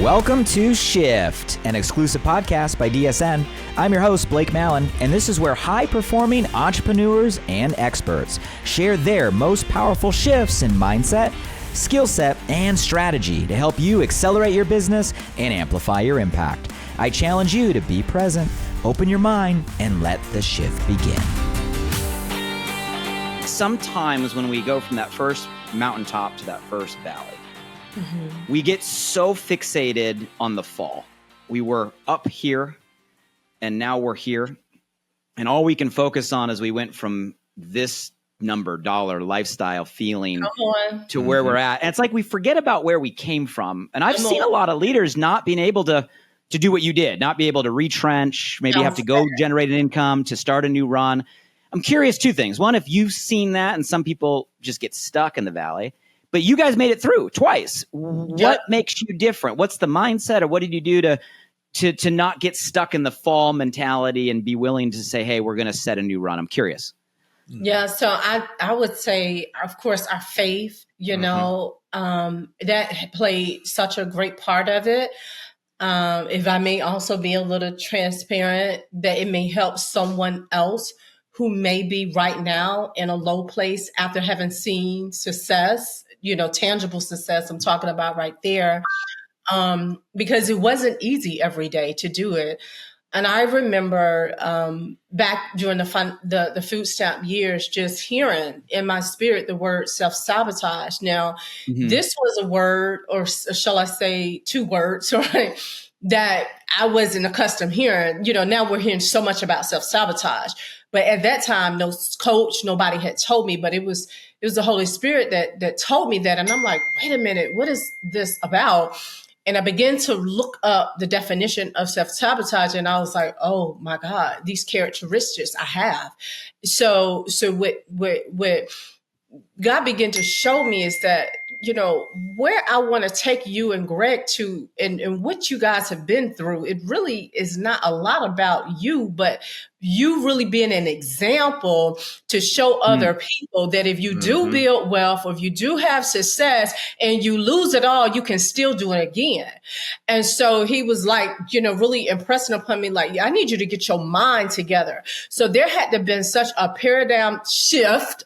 Welcome to Shift, an exclusive podcast by DSN. I'm your host, Blake Mallon, and this is where high-performing entrepreneurs and experts share their most powerful shifts in mindset, skill set, and strategy to help you accelerate your business and amplify your impact. I challenge you to be present, open your mind, and let the shift begin. Sometimes when we go from that first mountaintop to that first valley, we get so fixated on the fall. We were up here and now we're here. And all we can focus on is we went from this number, dollar, lifestyle, feeling to where we're at. And it's like we forget about where we came from. And I've seen a lot of leaders not being able to do what you did, not be able to retrench, maybe have to go generate an income to start a new run. I'm curious, two things. One, if you've seen that and some people just get stuck in the valley. But you guys made it through twice. What makes you different? What's the mindset, or what did you do to not get stuck in the fall mentality and be willing to say, hey, we're going to set a new run? I'm curious. Yeah, so I would say, of course, our faith, that played such a great part of it. If I may also be a little transparent, that it may help someone else who may be right now in a low place after having seen success, tangible success I'm talking about right there, because it wasn't easy every day to do it. And I remember back during the food stamp years, just hearing in my spirit the word self-sabotage. Now, this was a word, or shall I say two words, right, that I wasn't accustomed hearing. Now we're hearing so much about self-sabotage. But at that time, no coach, nobody had told me, but it was the Holy Spirit that told me that. And I'm like, wait a minute, what is this about? And I began to look up the definition of self-sabotage, and I was like, oh my God, these characteristics I have. So what God began to show me is that, where I want to take you and Gregg to, and what you guys have been through, it really is not a lot about you, but you really being an example to show other people that if you do build wealth, or if you do have success and you lose it all, you can still do it again. And so he was like, really impressing upon me, like, I need you to get your mind together. So there had to have been such a paradigm shift,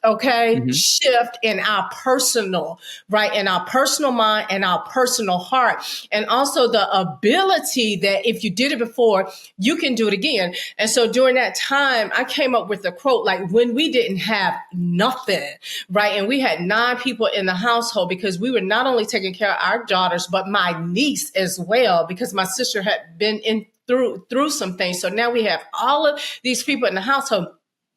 shift in our personal, right? In our personal mind and our personal heart. And also the ability that if you did it before, you can do it again. And so during that time, I came up with a quote, like, when we didn't have nothing, right? And we had 9 people in the household, because we were not only taking care of our daughters, but my niece as well, because my sister had been through some things. So now we have all of these people in the household.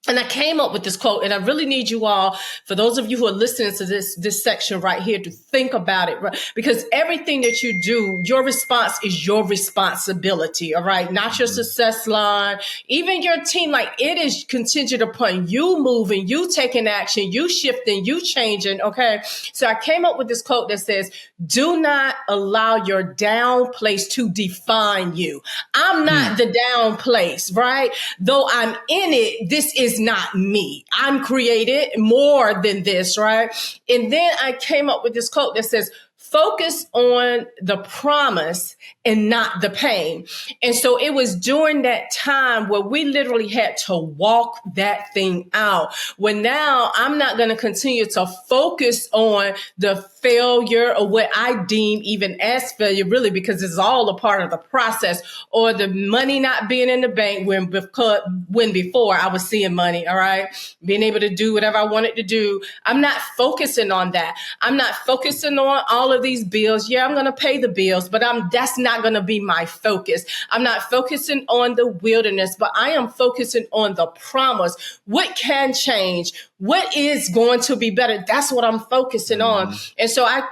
And I came up with this quote, and I really need you all, for those of you who are listening to this section right here, to think about it, right? Because everything that you do, your response is your responsibility, all right? Not your success line, even your team. Like, it is contingent upon you moving, you taking action, you shifting, you changing, okay? So I came up with this quote that says, do not allow your down place to define you. I'm not the down place, right? Though I'm in it, this is not me. I'm created more than this, right? And then I came up with this quote that says, focus on the promise and not the pain. And so it was during that time where we literally had to walk that thing out. When now I'm not going to continue to focus on the failure, or what I deem even as failure, really, because it's all a part of the process, or the money not being in the bank when before I was seeing money, all right, being able to do whatever I wanted to do. I'm not focusing on that. I'm not focusing on all of these bills. Yeah, I'm going to pay the bills, but that's not going to be my focus. I'm not focusing on the wilderness, but I am focusing on the promise. What can change? What is going to be better? That's what I'm focusing on. And so I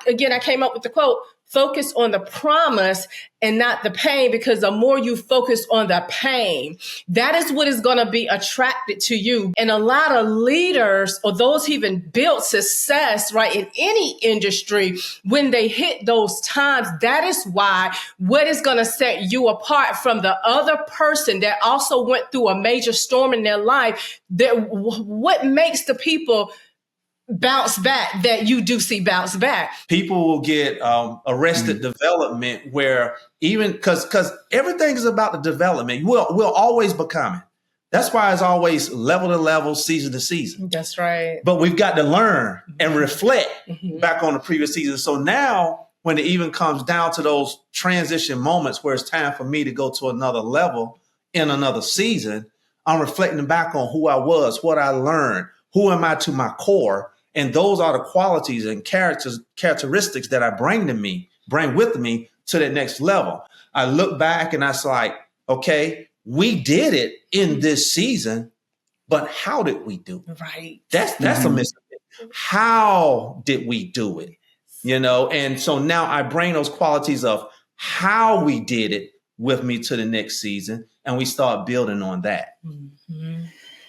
came up with the quote, focus on the promise and not the pain, because the more you focus on the pain, that is what is going to be attracted to you. And a lot of leaders, or those who even built success, right, in any industry, when they hit those times, that is why what is going to set you apart from the other person that also went through a major storm in their life, that what makes the people bounce back that you do see bounce back. People will get arrested development where even because everything is about the development. We'll always becoming. That's why it's always level to level, season to season. That's right. But we've got to learn and reflect back on the previous season. So now when it even comes down to those transition moments where it's time for me to go to another level in another season, I'm reflecting back on who I was, what I learned, who am I to my core. And those are the qualities and characteristics that I bring with me to that next level. I look back and I was like, okay, we did it in this season, but how did we do it? Right. That's a mistake. How did we do it? And so now I bring those qualities of how we did it with me to the next season, and we start building on that. Mm-hmm.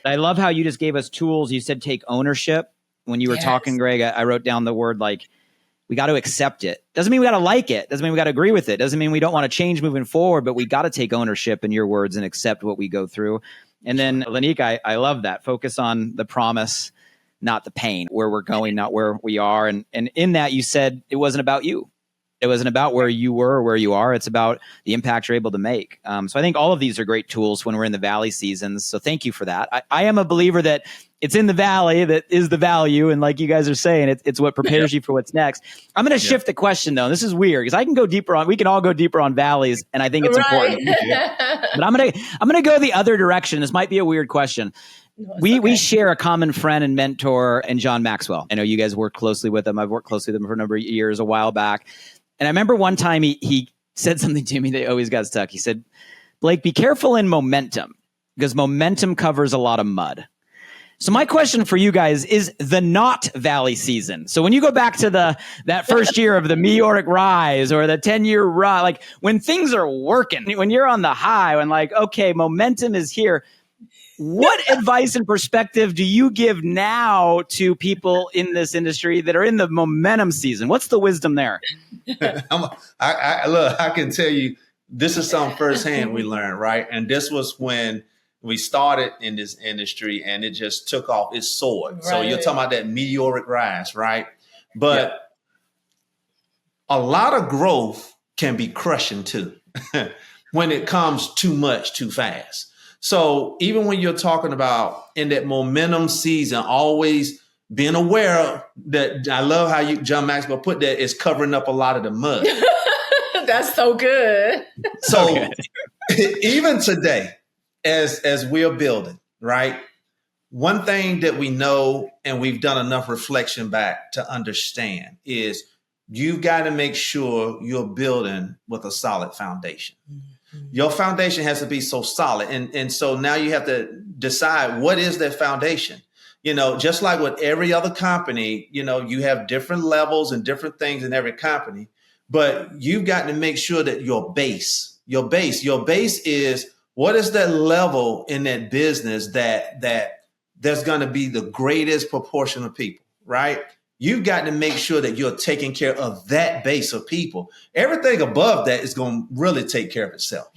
I love how you just gave us tools. You said take ownership. When you were talking, Greg, I wrote down the word like, we got to accept it. Doesn't mean we got to like it. Doesn't mean we got to agree with it. Doesn't mean we don't want to change moving forward, but we got to take ownership in your words and accept what we go through. And then Lenika, I love that. Focus on the promise, not the pain, where we're going, not where we are. And in that you said it wasn't about you. It wasn't about where you were or where you are. It's about the impact you're able to make. So I think all of these are great tools when we're in the valley seasons. So thank you for that. I am a believer that it's in the valley that is the value. And like you guys are saying, it's what prepares you for what's next. I'm going to shift the question though. This is weird because we can all go deeper on valleys. And I think it's important. But I'm going to go the other direction. This might be a weird question. No, we share a common friend and mentor in John Maxwell. I know you guys work closely with him. I've worked closely with him for a number of years, a while back. And I remember one time he said something to me that always got stuck. He said, Blake, be careful in momentum because momentum covers a lot of mud. So my question for you guys is the not valley season. So when you go back to that first year of the meteoric rise or the 10-year run, like when things are working, when you're on the high, when like, okay, momentum is here. What advice and perspective do you give now to people in this industry that are in the momentum season? What's the wisdom there? I can tell you, this is something firsthand we learned, right? And this was when we started in this industry and it just took off. It soared. Right. So you're talking about that meteoric rise, right? But a lot of growth can be crushing too when it comes too much, too fast. So even when you're talking about in that momentum season, always being aware that I love how John Maxwell put that is covering up a lot of the mud. That's so good. So even today, as we're building, right? One thing that we know and we've done enough reflection back to understand is you've got to make sure you're building with a solid foundation. Your foundation has to be so solid. And so now you have to decide what is that foundation. Just like with every other company, you have different levels and different things in every company, but you've got to make sure that your base is what is that level in that business that there's going to be the greatest proportion of people, right? You've got to make sure that you're taking care of that base of people. Everything above that is going to really take care of itself.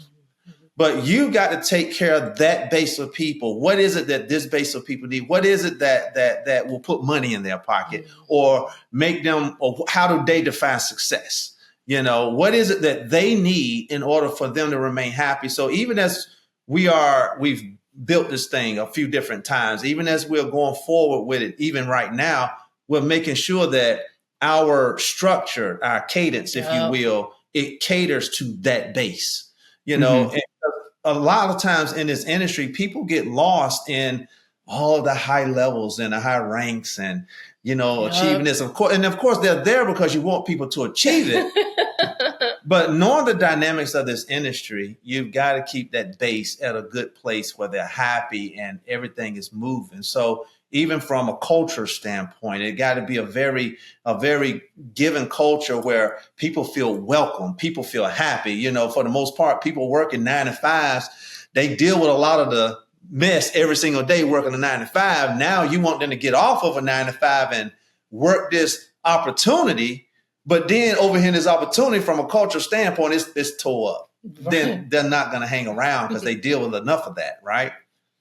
But you've got to take care of that base of people. What is it that this base of people need? What is it that will put money in their pocket or make them, or how do they define success? What is it that they need in order for them to remain happy? So even as we've built this thing a few different times, even as we're going forward with it, even right now, we're making sure that our structure, our cadence, if you will, it caters to that base. And a lot of times in this industry, people get lost in all of the high levels and the high ranks and, achieving this. Of course, they're there because you want people to achieve it. But knowing the dynamics of this industry, you've got to keep that base at a good place where they're happy and everything is moving. So even from a culture standpoint, it got to be a very given culture where people feel welcome, people feel happy. For the most part, people working 9 to 5s, they deal with a lot of the mess every single day working a 9 to 5. Now you want them to get off of a 9 to 5 and work this opportunity, but then over here, this opportunity from a culture standpoint, it's tore up. Right. Then they're not going to hang around because they deal with enough of that, right?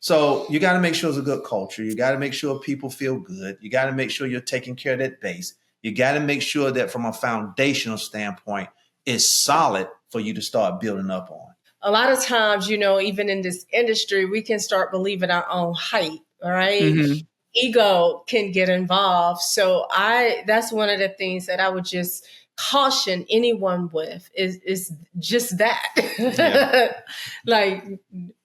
So you got to make sure it's a good culture. You got to make sure people feel good. You got to make sure you're taking care of that base. You got to make sure that from a foundational standpoint, it's solid for you to start building up on. A lot of times, even in this industry, we can start believing our own hype, all right? Mm-hmm. Ego can get involved. So that's one of the things that I would just caution anyone with is just that. Yeah. Like,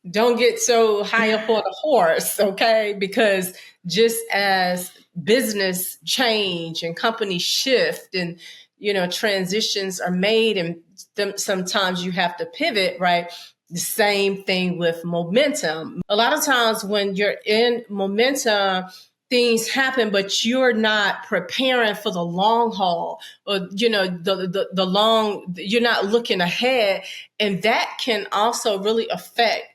don't get so high up on the horse, okay? Because just as business change and companies shift and, transitions are made and sometimes you have to pivot, right? The same thing with momentum. A lot of times when you're in momentum, things happen, but you're not preparing for the long haul, or the long. You're not looking ahead, and that can also really affect.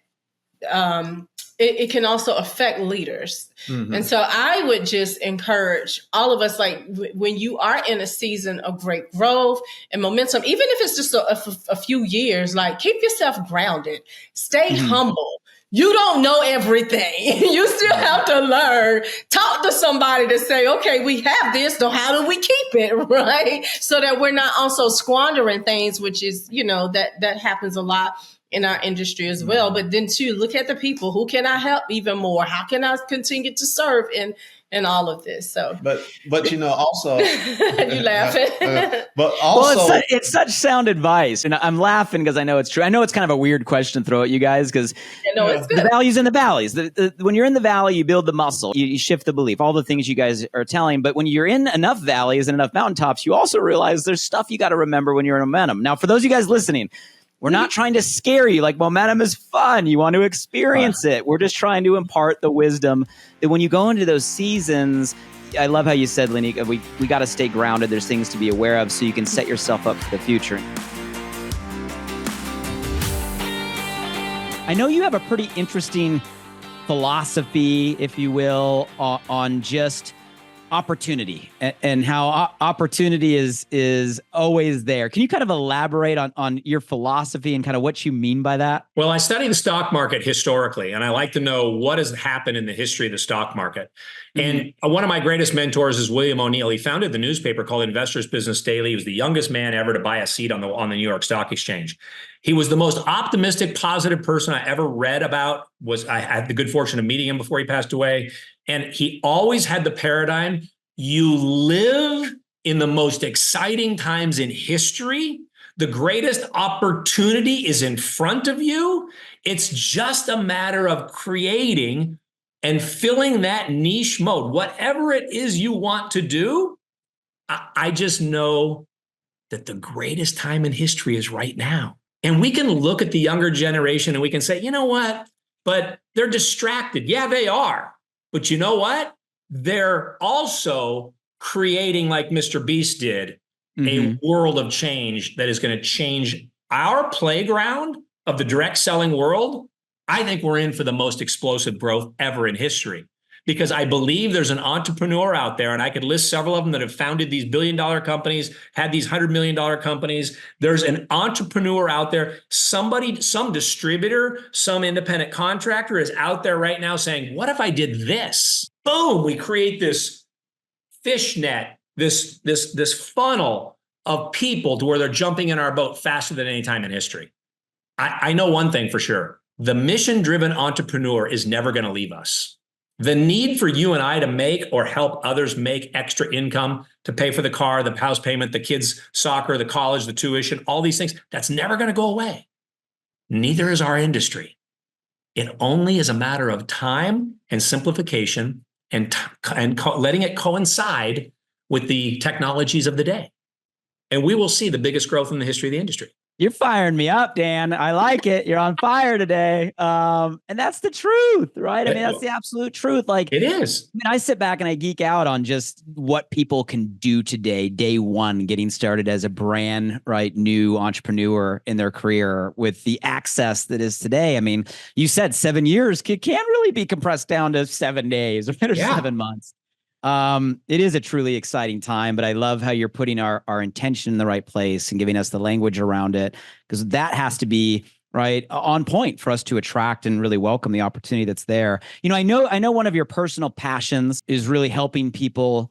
It can also affect leaders. Mm-hmm. And so I would just encourage all of us, like when you are in a season of great growth and momentum, even if it's just a few years, like keep yourself grounded, stay humble. You don't know everything. You still have to learn. Talk to somebody to say, okay, we have this, so how do we keep it, right? So that we're not also squandering things, which is, that happens a lot in our industry as well. But then too, look at the people. Who can I help even more? How can I continue to serve in all of this? So, but also you laughing, but also it's such sound advice, and I'm laughing because I know it's true. I know it's kind of a weird question to throw at you guys because the values and the valleys. When you're in the valley, you build the muscle, you shift the belief, all the things you guys are telling. But when you're in enough valleys and enough mountaintops, you also realize there's stuff you got to remember when you're in momentum. Now, for those of you guys listening, we're not trying to scare you. Like, momentum is fun. You want to experience it. We're just trying to impart the wisdom that when you go into those seasons, I love how you said, Lenika, we got to stay grounded. There's things to be aware of so you can set yourself up for the future. I know you have a pretty interesting philosophy, if you will, on just opportunity and how opportunity is always there. Can you kind of elaborate on your philosophy and kind of what you mean by that? Well, I study the stock market historically, and I like to know what has happened in the history of the stock market. Mm-hmm. And one of my greatest mentors is William O'Neill. He founded the newspaper called Investors Business Daily. He was the youngest man ever to buy a seat on the New York Stock Exchange. He was the most optimistic, positive person I ever read about. I had the good fortune of meeting him before he passed away. And he always had the paradigm, you live in the most exciting times in history. The greatest opportunity is in front of you. It's just a matter of creating and filling that niche mode. Whatever it is you want to do, I just know that the greatest time in history is right now. And we can look at the younger generation and we can say, you know what? But they're distracted. Yeah, they are. But you know what? They're also creating, like Mr. Beast did, a world of change that is going to change our playground of the direct selling world. I think we're in for the most explosive growth ever in history, because I believe there's an entrepreneur out there, and I could list several of them that have founded these billion-dollar companies, had these $100 million companies. There's an entrepreneur out there. Somebody, some distributor, some independent contractor is out there right now saying, what if I did this? Boom, we create this fishnet, this funnel of people to where they're jumping in our boat faster than any time in history. I know one thing for sure. The mission-driven entrepreneur is never going to leave us. The need for you and I to make or help others make extra income to pay for the car, the house payment, the kids' soccer, the college, the tuition, all these things, that's never going to go away. Neither is our industry. It only is a matter of time and simplification and letting it coincide with the technologies of the day. And we will see the biggest growth in the history of the industry. You're firing me up, Dan. I like it. You're on fire today. And that's the truth, right? I mean, that's the absolute truth. Like, it is. I mean, I sit back and I geek out on just what people can do today, day one, getting started as a brand, right, new entrepreneur in their career with the access that is today. I mean, you said 7 years can't really be compressed down to 7 days or 7 months. It is a truly exciting time, but I love how you're putting our intention in the right place and giving us the language around it, because that has to be right, on point for us to attract and really welcome the opportunity that's there. I know one of your personal passions is really helping people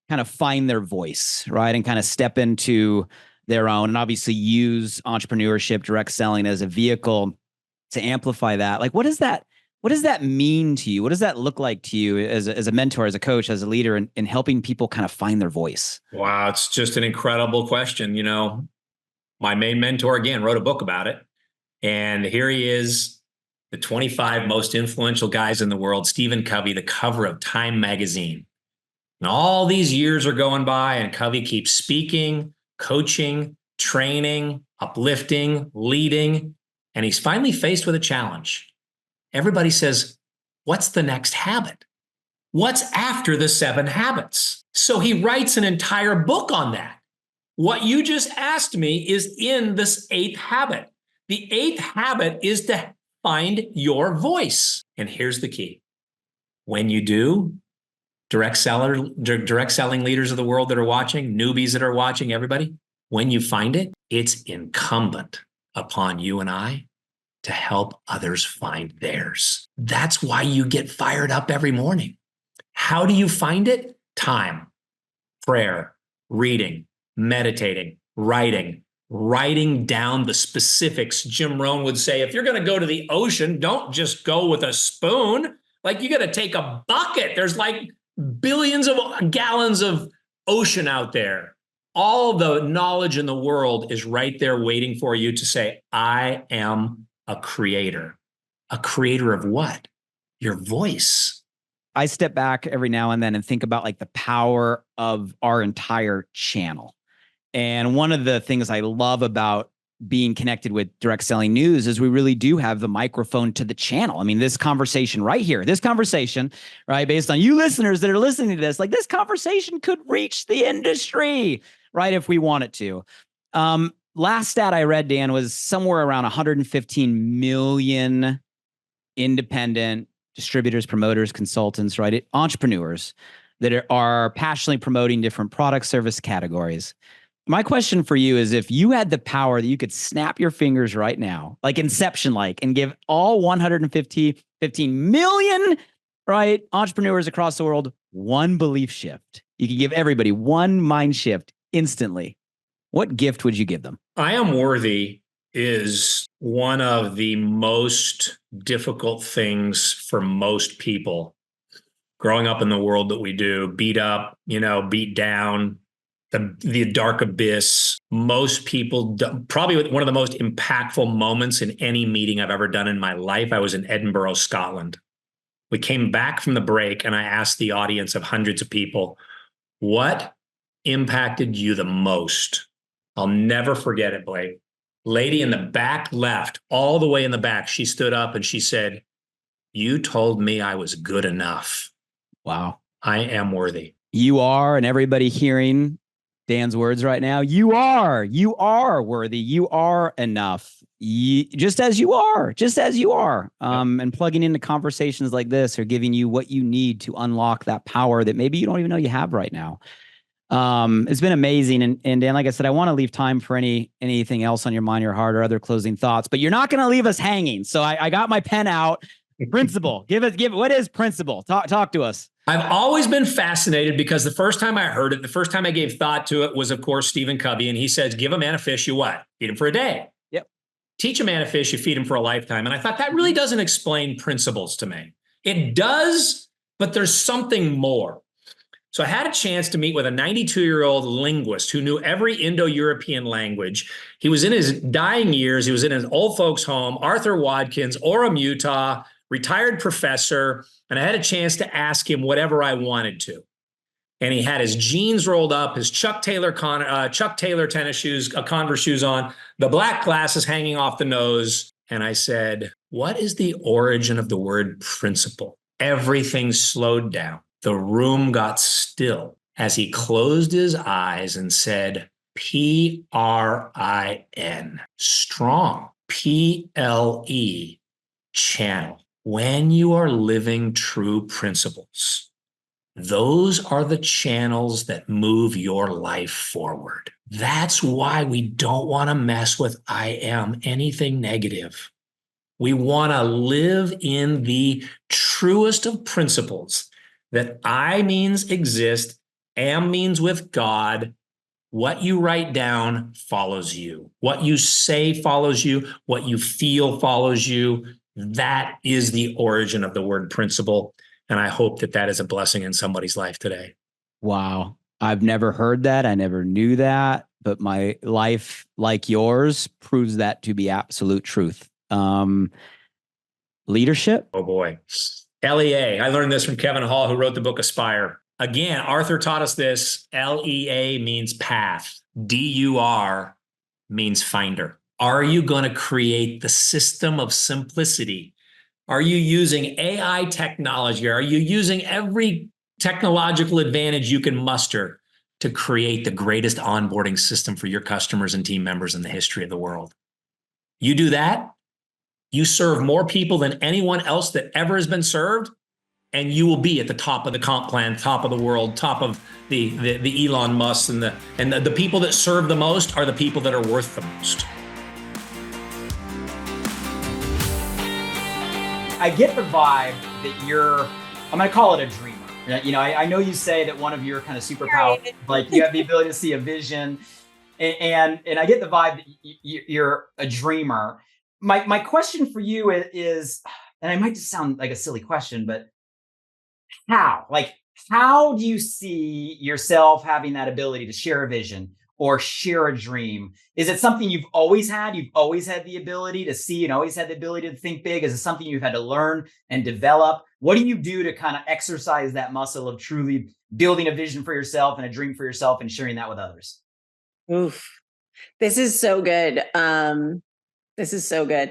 kind of find their voice, right, and kind of step into their own, and obviously use entrepreneurship, direct selling as a vehicle to amplify that. Like, what does that mean to you? What does that look like to you as a mentor, as a coach, as a leader in helping people kind of find their voice? Wow, it's just an incredible question. My main mentor, again, wrote a book about it. And here he is, the 25 most influential guys in the world, Stephen Covey, the cover of Time magazine. And all these years are going by, and Covey keeps speaking, coaching, training, uplifting, leading. And he's finally faced with a challenge. Everybody says, what's the next habit? What's after the 7 habits? So he writes an entire book on that. What you just asked me is in this 8th habit. The 8th habit is to find your voice. And here's the key. When you do, direct selling leaders of the world that are watching, newbies that are watching, everybody, when you find it, it's incumbent upon you and I to help others find theirs. That's why you get fired up every morning. How do you find it? Time, prayer, reading, meditating, writing down the specifics. Jim Rohn would say, if you're going to go to the ocean, don't just go with a spoon. Like, you got to take a bucket. There's like billions of gallons of ocean out there. All the knowledge in the world is right there waiting for you to say, I am a creator. A creator of what? Your voice. I step back every now and then and think about like the power of our entire channel. And one of the things I love about being connected with Direct Selling News is we really do have the microphone to the channel. I mean, this conversation right here, right, based on you listeners that are listening to this, like, this conversation could reach the industry, right, if we want it to. Last stat I read, Dan, was somewhere around 115 million independent distributors, promoters, consultants, right, entrepreneurs that are passionately promoting different product service categories. My question for you is, if you had the power that you could snap your fingers right now, like Inception-like, and give all 115 million, right, entrepreneurs across the world one belief shift, you could give everybody one mind shift instantly, what gift would you give them? I am worthy is one of the most difficult things for most people growing up in the world that we do. Beat up, beat down, the dark abyss. Most people, probably one of the most impactful moments in any meeting I've ever done in my life, I was in Edinburgh, Scotland. We came back from the break and I asked the audience of hundreds of people, what impacted you the most? I'll never forget it, Blake. Lady in the back left, all the way in the back, she stood up and she said, you told me I was good enough. Wow. I am worthy. You are, and everybody hearing Dan's words right now, you are worthy. You are enough. Just as you are. And plugging into conversations like this are giving you what you need to unlock that power that maybe you don't even know you have right now. It's been amazing. And Dan, like I said, I want to leave time for anything else on your mind or heart or other closing thoughts, but you're not going to leave us hanging. So I got my pen out. Principle. Give it. What is principle? Talk to us. I've always been fascinated because the first time I heard it, the first time I gave thought to it was, of course, Stephen Covey. And he says, give a man a fish, you what? Feed him for a day. Yep. Teach a man a fish, you feed him for a lifetime. And I thought that really doesn't explain principles to me. It does, but there's something more. So I had a chance to meet with a 92-year-old linguist who knew every Indo-European language. He was in his dying years. He was in his old folks' home, Arthur Watkins, Orem, Utah, retired professor. And I had a chance to ask him whatever I wanted to. And he had his jeans rolled up, his Chuck Taylor tennis shoes, Converse shoes on, the black glasses hanging off the nose. And I said, what is the origin of the word principle? Everything slowed down. The room got still as he closed his eyes and said, P-R-I-N, strong, P-L-E, channel. When you are living true principles, Those are the channels that move your life forward. That's why we don't want to mess with I am anything negative. We want to live in the truest of principles that I means exist, am means with God. What you write down follows you. What you say follows you. What you feel follows you. That is the origin of the word principle. And I hope that that is a blessing in somebody's life today. Wow. I've never heard that. I never knew that, but my life, like yours, proves that to be absolute truth. Leadership. Oh boy. LEA. I learned this from Kevin Hall, who wrote the book Aspire. Again, Arthur taught us this. LEA means path. DUR means finder. Are you going to create the system of simplicity? Are you using AI technology? Are you using every technological advantage you can muster to create the greatest onboarding system for your customers and team members in the history of the world? You do that, you serve more people than anyone else that ever has been served, and you will be at the top of the comp plan, top of the world, top of the Elon Musk, and the people that serve the most are the people that are worth the most. I get the vibe that you're, I'm going to call it a dreamer. You know, I know you say that one of your kind of superpowers, like you have the ability to see a vision, and I get the vibe that you're a dreamer. My question for you is, and it might just sound like a silly question, but how do you see yourself having that ability to share a vision or share a dream? Is it something you've always had? You've always had the ability to see and always had the ability to think big? Is it something you've had to learn and develop? What do you do to kind of exercise that muscle of truly building a vision for yourself and a dream for yourself and sharing that with others? Oof. This is so good. This is so good.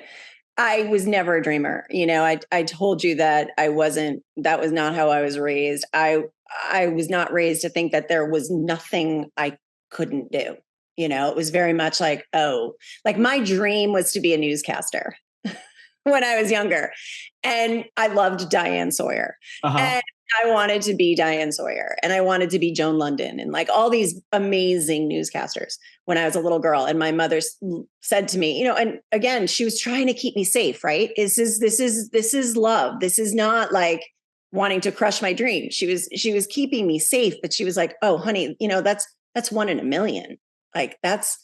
I was never a dreamer. You know, I told you that that was not how I was raised. I was not raised to think that there was nothing I couldn't do. You know, it was very much like, like my dream was to be a newscaster when I was younger. And I loved Diane Sawyer. And I wanted to be Diane Sawyer, and I wanted to be Joan London, and like all these amazing newscasters when I was a little girl. And my mother said to me, you know, and again, she was trying to keep me safe, right? This is love. This is not like wanting to crush my dream. She was keeping me safe, but she was like, oh, honey, you know, that's 1 in a million. Like that's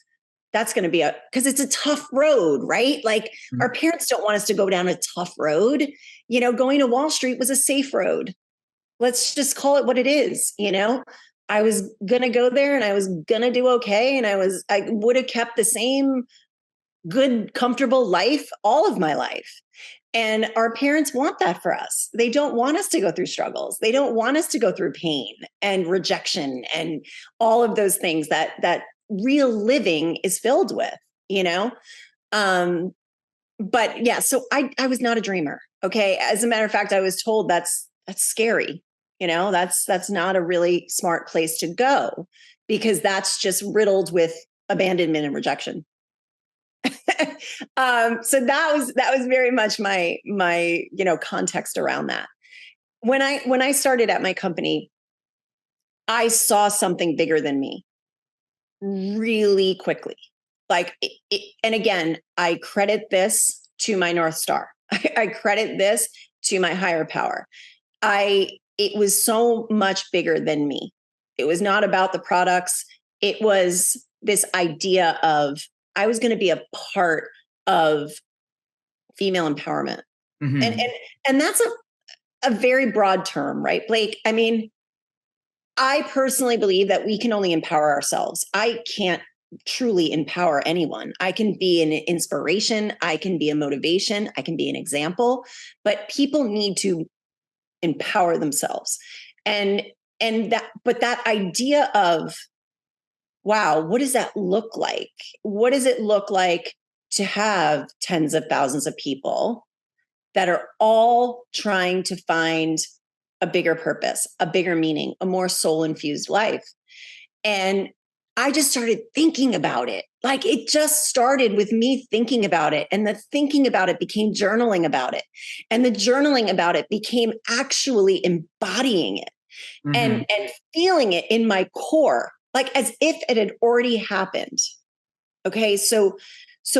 going to be because it's a tough road, right? Like our parents don't want us to go down a tough road. You know, going to Wall Street was a safe road. Let's just call it what it is. You know, I was going to go there and I was going to do okay. And I would have kept the same good, comfortable life all of my life. And our parents want that for us. They don't want us to go through struggles. They don't want us to go through pain and rejection and all of those things that real living is filled with, you know? But yeah, so I was not a dreamer. Okay. As a matter of fact, I was told that's scary. You know, that's not a really smart place to go, because that's just riddled with abandonment and rejection. So that was very much my you know, context around that. When I started at my company, I saw something bigger than me really quickly. Like, and again, I credit this to my North Star. I credit this to my higher power. It was so much bigger than me. It was not about the products. It was this idea of I was going to be a part of female empowerment. Mm-hmm. And that's a very broad term, right, Blake? I mean, I personally believe that we can only empower ourselves. I can't truly empower anyone. I can be an inspiration. I can be a motivation. I can be an example, but people need to empower themselves. And that idea of, wow, what does that look like? What does it look like to have tens of thousands of people that are all trying to find a bigger purpose, a bigger meaning, a more soul-infused life? And I just started thinking about it. Like, it just started with me thinking about it. And the thinking about it became journaling about it. And the journaling about it became actually embodying it. and feeling it in my core, like as if it had already happened. Okay. So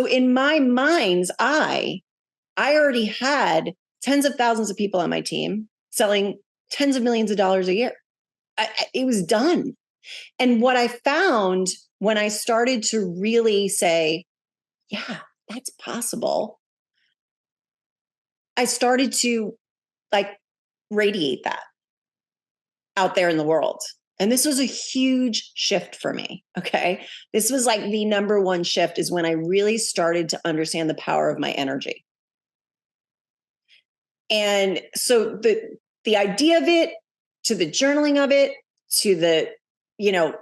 in my mind's eye, I already had tens of thousands of people on my team selling tens of millions of dollars a year. It was done. And what I found when I started to really say, yeah, that's possible, I started to like radiate that out there in the world. And this was a huge shift for me. Okay. This was like the number one shift, is when I really started to understand the power of my energy. And so the idea of it, to the journaling of it, to the,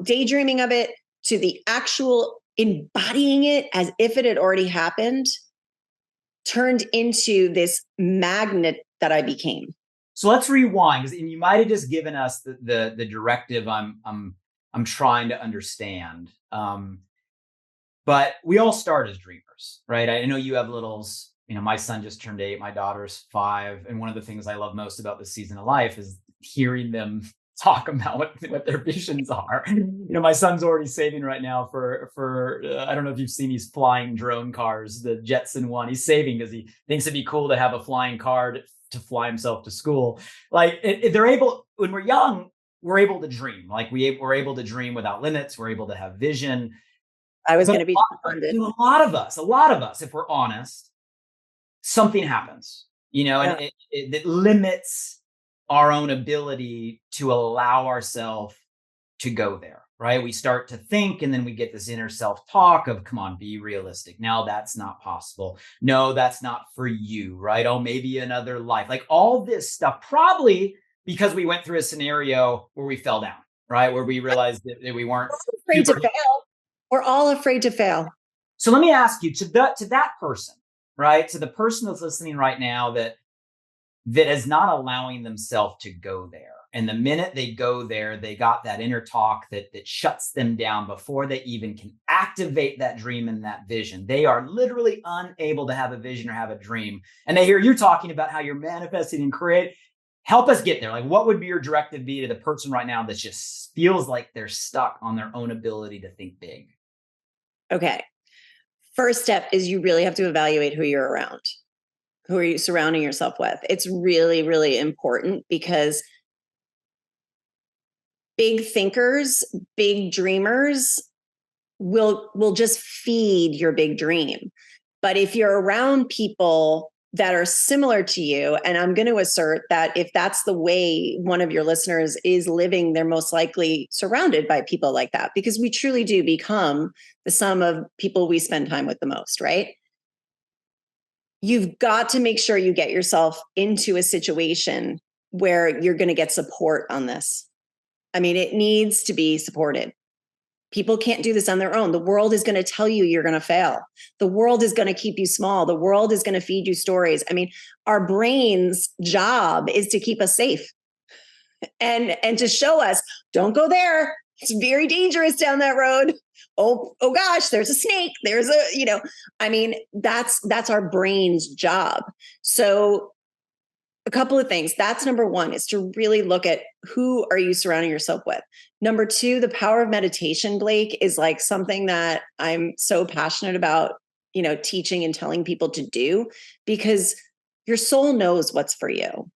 daydreaming of it, to the actual embodying it as if it had already happened, turned into this magnet that I became. So let's rewind, and you might have just given us the directive I'm trying to understand. But we all start as dreamers, right? I know you have littles. My son just turned 8, my daughter's 5, and one of the things I love most about this season of life is hearing them talk about what their visions are. My son's already saving right now for I don't know if you've seen these flying drone cars, the Jetson one. He's saving because he thinks it'd be cool to have a flying car to fly himself to school. Like they're able, when we're young, we're able to dream. Like we're able to dream without limits. We're able to have vision. I was going to be a lot of us, if we're honest, something happens, and it limits our own ability to allow ourselves to go there, right? We start to think, and then we get this inner self-talk of, come on, be realistic. No, that's not possible. No, that's not for you, right? Oh, maybe another life. Like all this stuff, probably because we went through a scenario where we fell down, right? Where we realized that we weren't afraid to fail. We're all afraid to fail. So let me ask you, to that person, right? To the person that's listening right now that is not allowing themselves to go there. And the minute they go there, they got that inner talk that shuts them down before they even can activate that dream and that vision. They are literally unable to have a vision or have a dream. And they hear you talking about how you're manifesting and create. Help us get there. Like, what would be your directive be to the person right now that just feels like they're stuck on their own ability to think big? Okay. First step is you really have to evaluate who you're around. Who are you surrounding yourself with? It's really, really important, because big thinkers, big dreamers will just feed your big dream. But if you're around people that are similar to you, and I'm going to assert that if that's the way one of your listeners is living, they're most likely surrounded by people like that, because we truly do become the sum of people we spend time with the most, right? You've got to make sure you get yourself into a situation where you're going to get support on this. I mean, it needs to be supported. People can't do this on their own. The world is going to tell you you're going to fail. The world is going to keep you small. The world is going to feed you stories. I mean, our brain's job is to keep us safe and to show us, don't go there. It's very dangerous down that road. Oh gosh, there's a snake. There's that's our brain's job. So a couple of things. That's number one, is to really look at who are you surrounding yourself with. Number two, the power of meditation, Blake, is like something that I'm so passionate about, teaching and telling people to do, because your soul knows what's for you.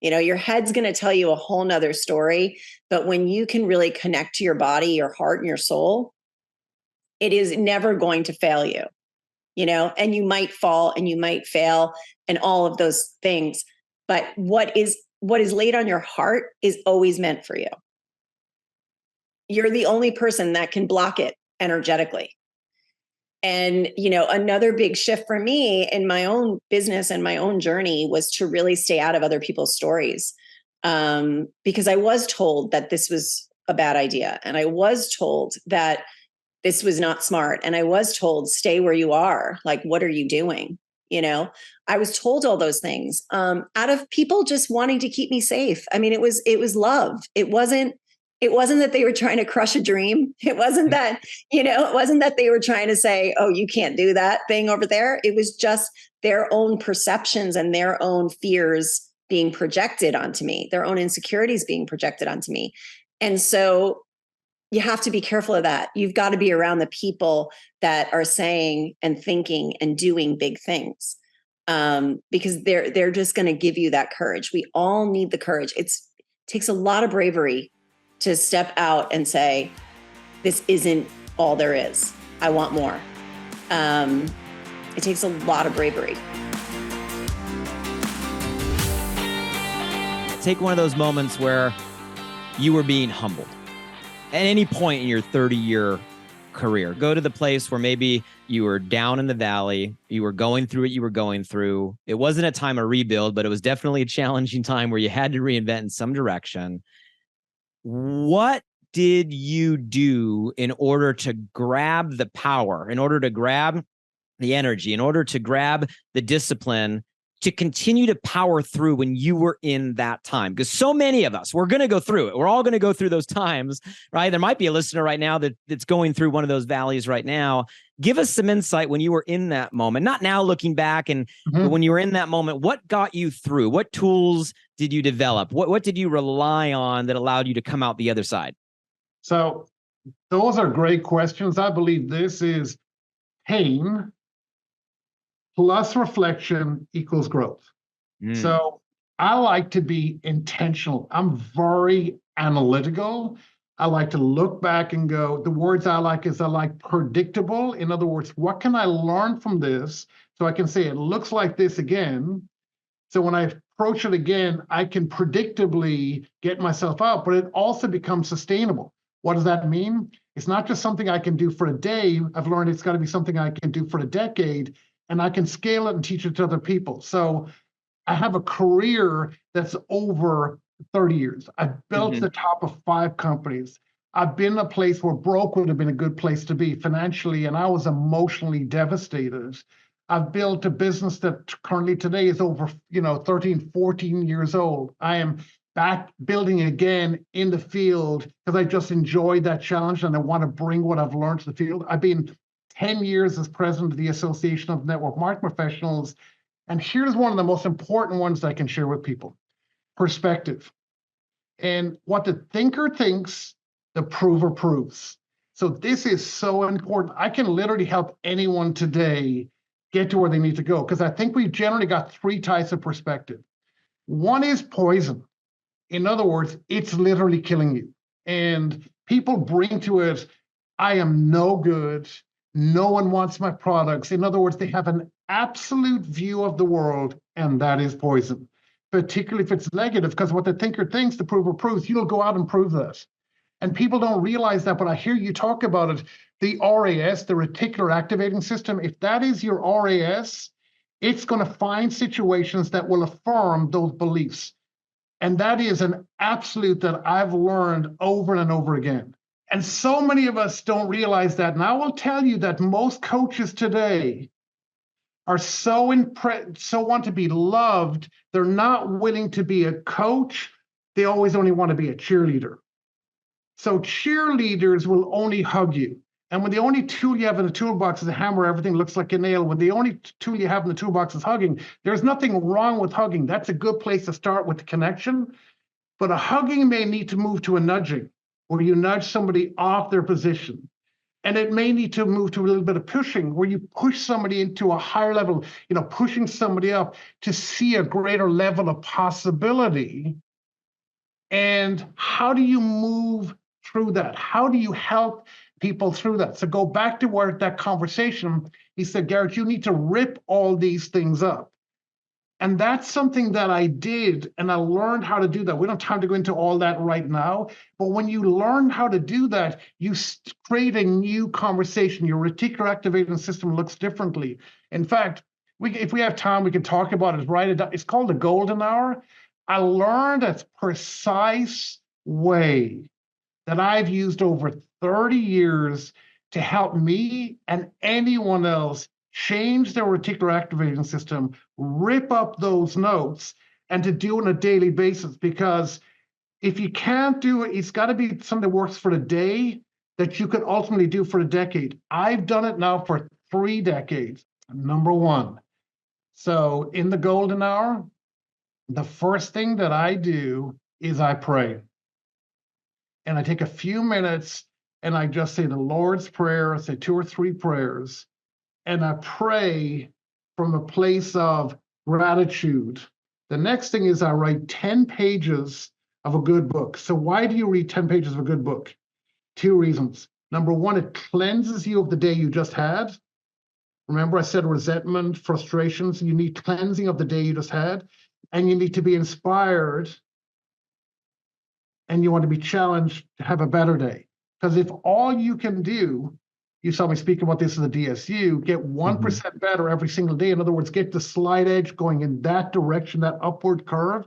Your head's going to tell you a whole nother story, but when you can really connect to your body, your heart, and your soul, it is never going to fail you, and you might fall and you might fail and all of those things. But what is laid on your heart is always meant for you. You're the only person that can block it energetically. And, another big shift for me in my own business and my own journey was to really stay out of other people's stories. Because I was told that this was a bad idea. And I was told that this was not smart. And I was told, stay where you are. Like, what are you doing? I was told all those things out of people just wanting to keep me safe. I mean, it was love. It wasn't that they were trying to crush a dream. It wasn't that, it wasn't that they were trying to say, oh, you can't do that thing over there. It was just their own perceptions and their own fears being projected onto me, their own insecurities being projected onto me. And so you have to be careful of that. You've got to be around the people that are saying and thinking and doing big things, because they're just going to give you that courage. We all need the courage. It takes a lot of bravery to step out and say, this isn't all there is. I want more. It takes a lot of bravery. Take one of those moments where you were being humbled at any point in your 30-year career. Go to the place where maybe you were down in the valley, you were going through what you were going through. It wasn't a time of rebuild, but it was definitely a challenging time where you had to reinvent in some direction. What did you do in order to grab the power, in order to grab the energy, in order to grab the discipline to continue to power through when you were in that time? Because so many of us, we're going to go through it. We're all going to go through those times, right? There might be a listener right now that's going through one of those valleys right now. Give us some insight when you were in that moment, not now looking back, but when you were in that moment, what got you through? What tools did you develop? What did you rely on that allowed you to come out the other side? So those are great questions. I believe this is pain plus reflection equals growth. So I like to be intentional. I'm very analytical. I like to look back and go, the words I like is I like predictable. In other words, what can I learn from this? So I can say it looks like this again. So when I approach it again, I can predictably get myself out, but it also becomes sustainable. What does that mean? It's not just something I can do for a day. I've learned it's got to be something I can do for a decade, and I can scale it and teach it to other people. So I have a career that's over 30 years. I've built the top of 5 companies. I've been in a place where broke would have been a good place to be financially, and I was emotionally devastated. I've built a business that currently today is over 13, 14 years old. I am back building again in the field because I just enjoyed that challenge and I want to bring what I've learned to the field. I've been 10 years as president of the Association of Network Marketing Professionals. And here's one of the most important ones that I can share with people: perspective. And what the thinker thinks, the prover proves. So this is so important. I can literally help anyone today get to where they need to go, because I think we've generally got 3 types of perspective. One is poison. In other words, it's literally killing you. And people bring to it, I am no good. No one wants my products. In other words, they have an absolute view of the world, and that is poison, particularly if it's negative, because what the thinker thinks, the prover proves. You'll go out and prove that. And people don't realize that, but I hear you talk about it. The RAS, the reticular activating system, if that is your RAS, it's going to find situations that will affirm those beliefs. And that is an absolute that I've learned over and over again. And so many of us don't realize that. And I will tell you that most coaches today are so want to be loved, they're not willing to be a coach. They always only want to be a cheerleader. So cheerleaders will only hug you. And when the only tool you have in the toolbox is a hammer, everything looks like a nail. When the only tool you have in the toolbox is hugging, there's nothing wrong with hugging. That's a good place to start with the connection. But a hugging may need to move to a nudging, where you nudge somebody off their position. And it may need to move to a little bit of pushing, where you push somebody into a higher level, pushing somebody up to see a greater level of possibility. And how do you move through that? How do you help people through that? So go back to where that conversation, he said, Garrett, you need to rip all these things up. And that's something that I did, and I learned how to do that. We don't have time to go into all that right now, but when you learn how to do that, you create a new conversation. Your reticular activating system looks differently. In fact, if we have time, we can talk about it, write it down. It's called the golden hour. I learned a precise way that I've used over 30 years to help me and anyone else change their reticular activating system, rip up those notes, and to do it on a daily basis. Because if you can't do it, it's got to be something that works for a day that you could ultimately do for a decade. I've done it now for 3 decades. Number one. So in the golden hour, the first thing that I do is I pray. And I take a few minutes and I just say the Lord's Prayer, I say 2 or 3 prayers, and I pray from a place of gratitude. The next thing is I write 10 pages of a good book. So why do you read 10 pages of a good book? 2 reasons. Number one, it cleanses you of the day you just had. Remember I said resentment, frustrations, you need cleansing of the day you just had, and you need to be inspired, and you want to be challenged to have a better day. Because if all you can do, you saw me speak about this in the DSU, get 1% better every single day. In other words, get the slight edge going in that direction, that upward curve.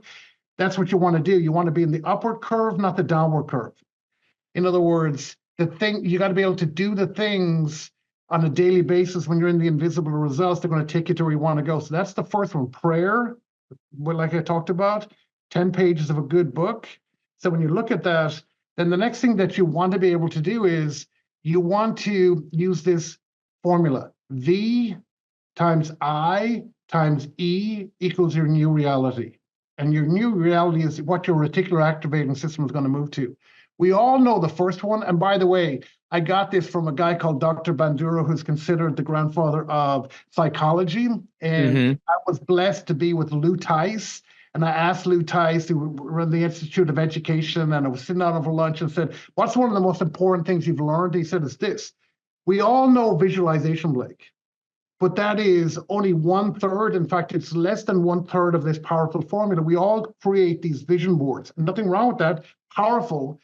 That's what you want to do. You want to be in the upward curve, not the downward curve. In other words, you got to be able to do the things on a daily basis. When you're in the invisible results, they're going to take you to where you want to go. So that's the first one, prayer. Like I talked about, 10 pages of a good book. So when you look at that, then the next thing that you want to be able to do is you want to use this formula. V times I times E equals your new reality. And your new reality is what your reticular activating system is going to move to. We all know the first one. And by the way, I got this from a guy called Dr. Bandura, who's considered the grandfather of psychology. And I was blessed to be with Lou Tice. And I asked Lou Tice, who run the Institute of Education, and I was sitting down over lunch and said, what's one of the most important things you've learned? He said, it's this. We all know visualization, Blake, but that is only 1/3. In fact, it's less than 1/3 of this powerful formula. We all create these vision boards, and nothing wrong with that, powerful,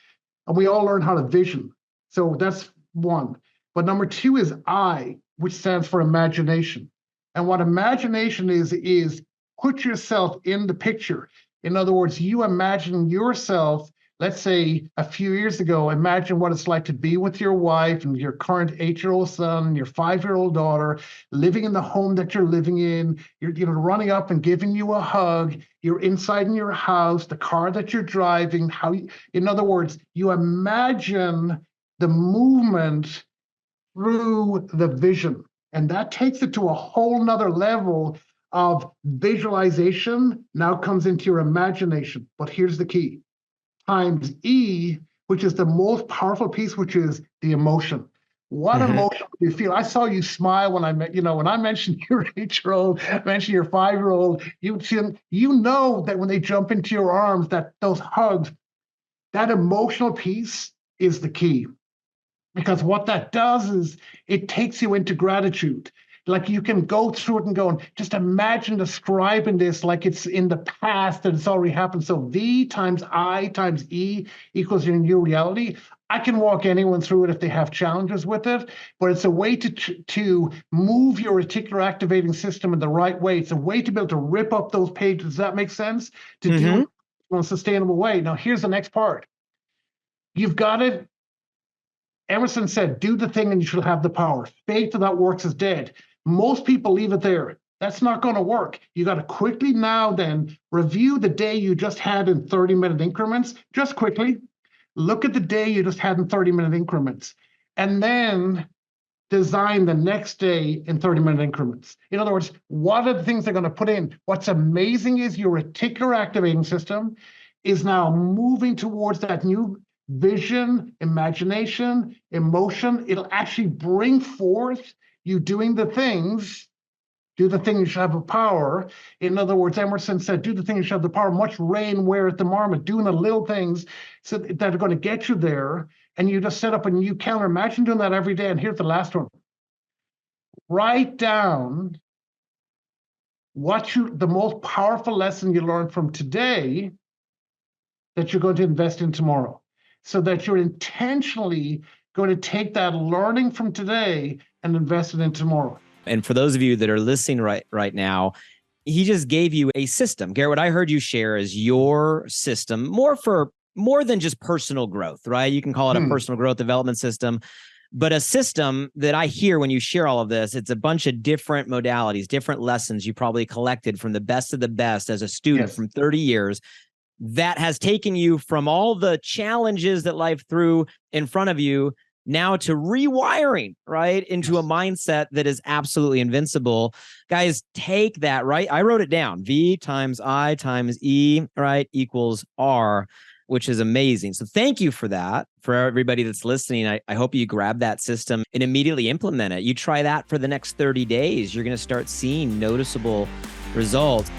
and we all learn how to vision. So that's one. But number 2 is I, which stands for imagination. And what imagination is put yourself in the picture. In other words, you imagine yourself, let's say a few years ago, imagine what it's like to be with your wife and your current 8-year-old son and your 5-year-old daughter, living in the home that you're living in, you're running up and giving you a hug, you're inside in your house, the car that you're driving, in other words, you imagine the movement through the vision. And that takes it to a whole nother level of visualization. Now comes into your imagination. But here's the key. Times E, which is the most powerful piece, which is the emotion. What emotion do you feel? I saw you smile when I met, when I mentioned your 8-year-old, mentioned your 5-year-old, you know that when they jump into your arms, that those hugs, that emotional piece is the key. Because what that does is it takes you into gratitude. Like you can go through it and go, and just imagine describing this like it's in the past and it's already happened. So V times I times E equals your new reality. I can walk anyone through it if they have challenges with it, but it's a way to move your reticular activating system in the right way. It's a way to be able to rip up those pages. Does that make sense? To do it in a sustainable way. Now, here's the next part. You've got it. Emerson said, do the thing and you shall have the power. Faith without works is dead. Most people leave it there. That's not going to work. You got to quickly now then review the day you just had in 30-minute increments. Just quickly look at the day you just had in 30-minute increments, and then design the next day in 30-minute increments. In other words, what are the things they're going to put in? What's amazing is your reticular activating system is now moving towards that new vision, imagination, emotion. It'll actually bring forth you doing the things. Do the thing, you shall have a power. In other words, Emerson said, do the thing, you shall have the power. Much rain weareth the marmot. Doing the little things so that are going to get you there. And you just set up a new calendar. Imagine doing that every day. And here's the last one. Write down the most powerful lesson you learned from today that you're going to invest in tomorrow. So that you're intentionally going to take that learning from today and invest it in tomorrow. And for those of you that are listening right now, he just gave you a system. Garrett, what I heard you share is your system, more than just personal growth, right? You can call it a personal growth development system, but a system that I hear when you share all of this, it's a bunch of different modalities, different lessons you probably collected from the best of the best as a student from 30 years that has taken you from all the challenges that life threw in front of you now to rewiring, right, into a mindset that is absolutely invincible. Guys, take that, right? I wrote it down. V times I times E, right, equals R, which is amazing. So thank you for that. For everybody that's listening, I hope you grab that system and immediately implement it. You try that for the next 30 days. You're going to start seeing noticeable results.